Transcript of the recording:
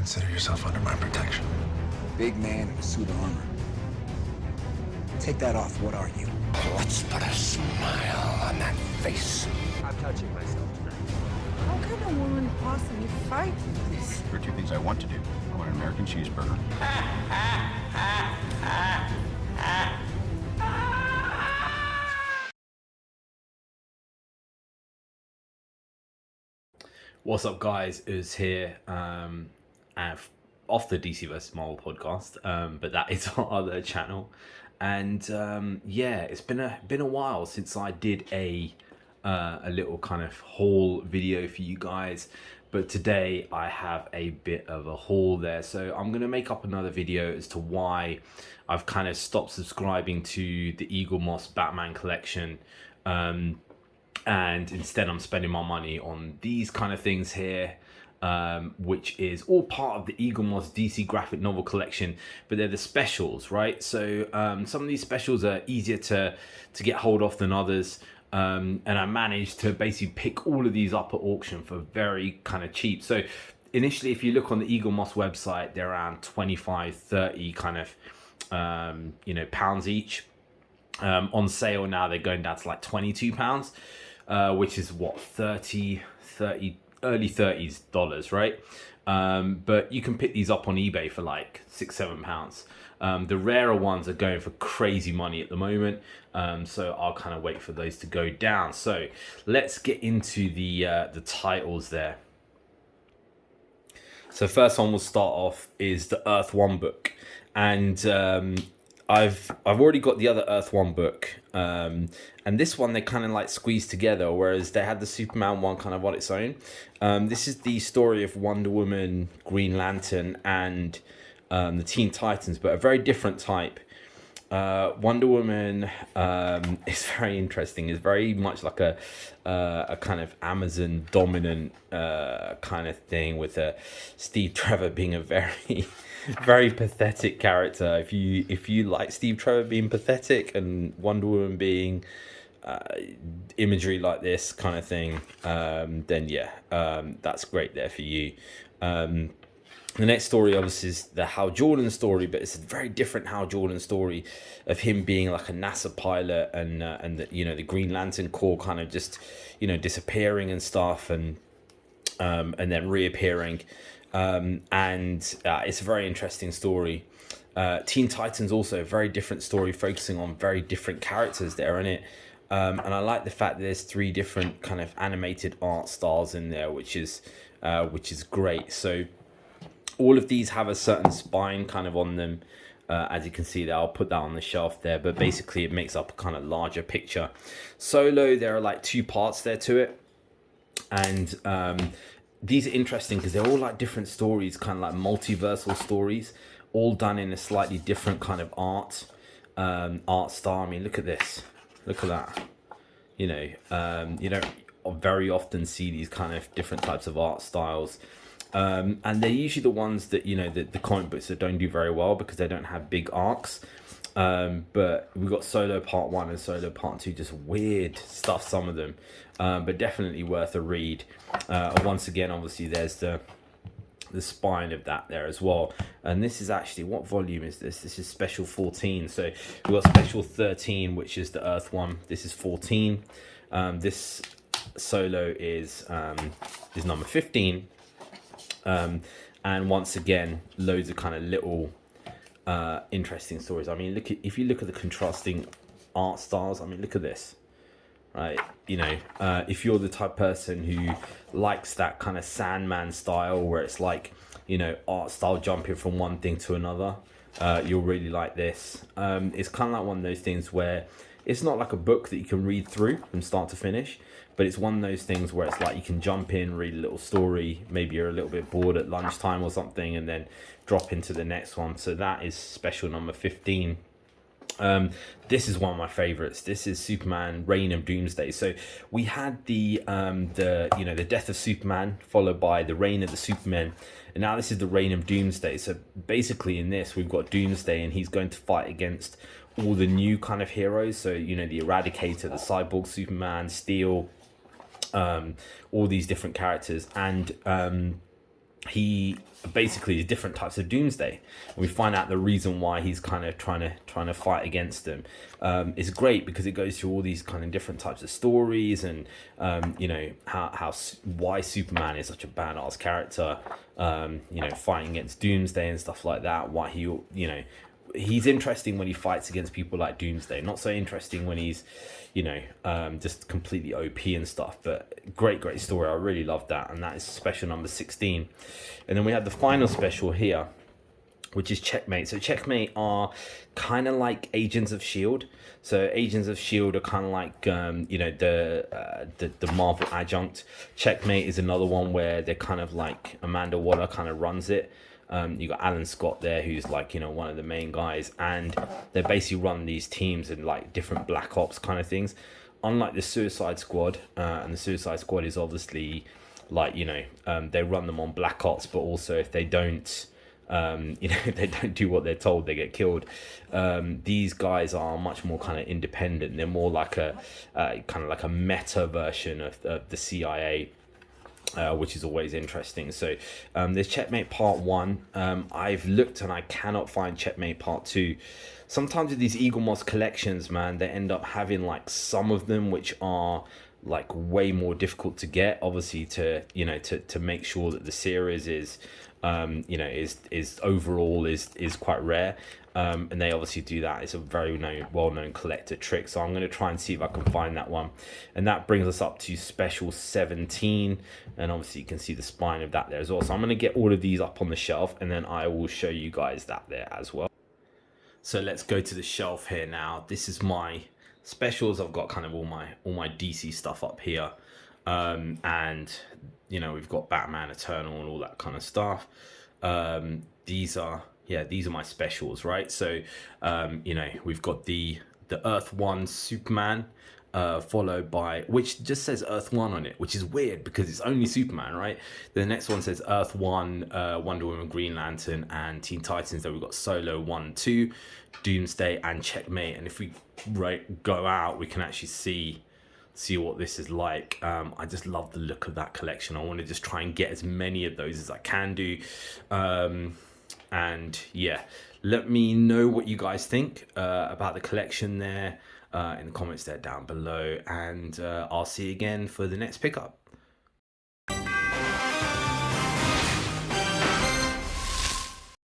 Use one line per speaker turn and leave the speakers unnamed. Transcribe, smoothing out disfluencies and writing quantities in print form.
Consider yourself under my protection.
Big man in a suit of armor. Take that off. What are you?
Let's put a smile on that face.
I'm touching myself tonight.
How can a woman possibly fight this?
There are two things I want to do. I want an American cheeseburger.
What's up, guys? Uz here, off the DC vs Marvel podcast, but that is our other channel. And yeah, it's been a while since I did a little kind of haul video for you guys. But today I have a bit of a haul there, so I'm gonna make up another video as to why I've kind of stopped subscribing to the Eaglemoss Batman collection. And instead I'm spending my money on these kind of things here, which is all part of the Eaglemoss DC Graphic novel collection, but they're the specials, right? So some of these specials are easier to get hold of than others, and I managed to basically pick all of these up at auction for very kind of cheap. So initially, if you look on the Eaglemoss website, they're around 25-30 kind of pounds each. On sale now they're going down to like £22, which is what, 30 early 30s dollars, right? But you can pick these up on eBay for like £6-7. The rarer ones are going for crazy money at the moment, so I'll kind of wait for those to go down. So let's get into the titles there. So first one we'll start off is the Earth 1 book, and I've already got the other Earth 1 book, and this one they kind of like squeezed together, whereas they had the Superman one kind of on its own. This is the story of Wonder Woman, Green Lantern, and the Teen Titans, but a very different type. Wonder Woman is very interesting. It's very much like a kind of Amazon dominant kind of thing, with Steve Trevor being a very pathetic character. If you like Steve Trevor being pathetic and Wonder Woman being imagery like this kind of thing, then yeah, that's great there for you. The next story obviously is the Hal Jordan story, but it's a very different Hal Jordan story of him being like a NASA pilot, and the Green Lantern Corps kind of just disappearing and stuff, and then reappearing. And it's a very interesting story. Teen Titans also a very different story, focusing on very different characters that are in it. And I like the fact that there's 3 different kind of animated art styles in there, which is great. So all of these have a certain spine kind of on them. As you can see there, I'll put that on the shelf there, but basically it makes up a kind of larger picture. Solo, there are like 2 parts there to it. And these are interesting because they're all like different stories, kind of like multiversal stories, all done in a slightly different kind of art style. I mean, look at this. Look at that. You don't very often see these kind of different types of art styles. And they're usually the ones that, the comic books that don't do very well because they don't have big arcs. But we've got Solo Part 1 and Solo Part 2, just weird stuff, some of them. But definitely worth a read. Once again, obviously, there's the spine of that there as well. And this is actually, what volume is this? This is Special 14. So we've got Special 13, which is the Earth 1. This is 14. This Solo is number 15. And once again, loads of kind of little interesting stories. I mean, if you look at the contrasting art styles, I mean, look at this, right? If you're the type of person who likes that kind of Sandman style, where it's like, art style jumping from one thing to another, you'll really like this. It's kind of like one of those things where it's not like a book that you can read through from start to finish, but it's one of those things where it's like you can jump in, read a little story, maybe you're a little bit bored at lunchtime or something, and then drop into the next one. So that is special number 15. This is one of my favorites. This is Superman Reign of Doomsday. So we had the death of Superman, followed by the reign of the Supermen, and now this is the Reign of Doomsday. So basically in this we've got Doomsday, and he's going to fight against all the new kind of heroes. So the Eradicator, the Cyborg Superman, Steel, all these different characters. And he basically is different types of Doomsday. And we find out the reason why he's kind of trying to fight against them. It's great because it goes through all these kind of different types of stories, and you know, why Superman is such a badass character, you know, fighting against Doomsday and stuff like that. Why he, you know, he's interesting when he fights against people like Doomsday. Not so interesting when he's, you know, just completely OP and stuff. But great story. I really love that. And that is special number 16. And then we have the final special here, which is Checkmate. So Checkmate are kind of like Agents of S.H.I.E.L.D. So Agents of S.H.I.E.L.D. are kind of like, you know, the Marvel adjunct. Checkmate is another one where they're kind of like Amanda Waller kind of runs it. You got Alan Scott there, who's like, you know, one of the main guys, and they basically run these teams and like different Black Ops kind of things. Unlike the Suicide Squad, and the Suicide Squad is obviously like, you know, they run them on Black Ops, but also if they don't, you know, they don't do what they're told, they get killed. These guys are much more kind of independent. They're more like a kind of like a meta version of the CIA. Which is always interesting. So there's Checkmate Part 1. I've looked and I cannot find Checkmate Part 2. Sometimes with these Eaglemoss collections, man, they end up having like some of them which are like way more difficult to get, obviously, to, you know, to make sure that the series is you know, is overall is quite rare. And they obviously do that. It's a very well-known collector trick. So I'm going to try and see if I can find that one. And that brings us up to special 17. And obviously you can see the spine of that there as well. So I'm going to get all of these up on the shelf, and then I will show you guys that there as well. So let's go to the shelf here now. This is my specials. I've got kind of all my DC stuff up here. And, you know, we've got Batman Eternal and all that kind of stuff. These are my specials, right? So, you know, we've got the Earth 1 Superman, followed by, which just says Earth 1 on it, which is weird because it's only Superman, right? The next one says Earth 1, Wonder Woman, Green Lantern, and Teen Titans. Then we've got Solo 1, 2, Doomsday, and Checkmate. And if we go out, we can actually see what this is like. I just love the look of that collection. I want to just try and get as many of those as I can do. And yeah, let me know what you guys think about the collection there in the comments there down below, and I'll see you again for the next pickup.